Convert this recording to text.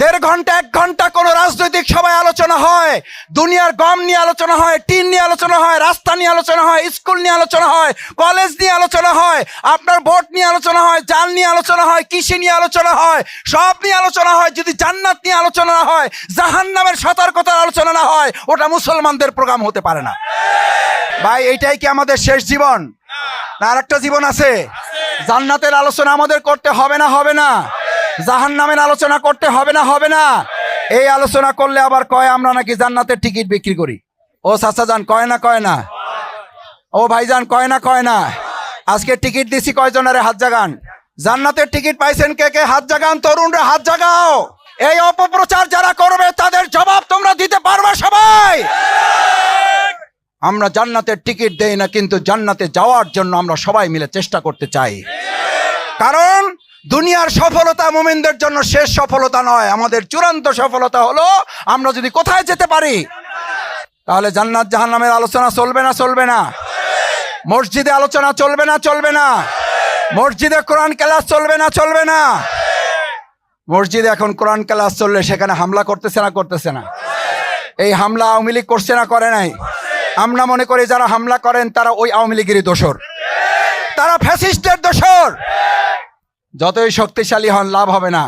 দেড় ঘন্টা 1 ঘন্টা কোনো রাজনৈতিক সভায় আলোচনা হয়, দুনিয়ার গম নিয়ে আলোচনা হয়, টিন নিয়ে আলোচনা হয়, রাস্তা নিয়ে আলোচনা হয়, স্কুল নিয়ে আলোচনা হয়, কলেজ নিয়ে আলোচনা হয়, আপনার ভোট নিয়ে আলোচনা হয়, জাল নিয়ে আলোচনা হয়, কৃষি নিয়ে আলোচনা হয়, সব নিয়ে আলোচনা হয়। যদি জান্নাত নিয়ে আলোচনা না হয়, জাহান্নামের সতর্কতার আলোচনা না হয়, ওটা মুসলমানদের প্রোগ্রাম হতে পারে না। ভাই, এইটাই কি আমাদের শেষ জীবন, না আরেকটা জীবন আছে? জান্নাতের আলোচনা আমাদের করতে হবে না হবে না? জাহান্নামের আলোচনা করতে হবে না হবে না? এই আলোচনা করলে আবার কয় আমরা নাকি জান্নাতের টিকিট বিক্রি করি। ও চাচা যান, কয় না কয় না? ও ভাইজান, কয় না কয় না? আজকে টিকিট দিছি কয়জনের? হাত জাগান। জান্নাতের টিকিট পাইছেন কে কে? হাত জাগান। তরুণরা হাত জাগাও। এই অপপ্রচার যারা করবে তাদের জবাব তোমরা দিতে পারবে সবাই। আমরা জান্নাতের টিকিট দেই না, কিন্তু জান্নাতে যাওয়ার জন্য আমরা সবাই মিলে চেষ্টা করতে চাই। কারণ দুনিয়ার সফলতা মুমিনদের জন্য শেষ সফলতা নয়, আমাদের চূড়ান্ত সফলতা হলো আমরা যদি কোথায় যেতে পারি। তাহলে জান্নাত জাহান্নামের আলোচনা চলবে না চলবে না? মসজিদে আলোচনা চলবে না চলবে না? মসজিদে কোরআন ক্লাস চলবে না চলবে না? মসজিদে এখন কোরআন ক্লাস চললে সেখানে হামলা করতেছে না করতেছে না? এই হামলা আওয়ামী লীগ করছে না করে নাই? আমরা মনে করি যারা হামলা করেন তারা ওই আওয়ামী লীগেরই দোসর, তারা ফ্যাসিস্টের দোসর। যতই শক্তিশালী হন লাভ হবে না।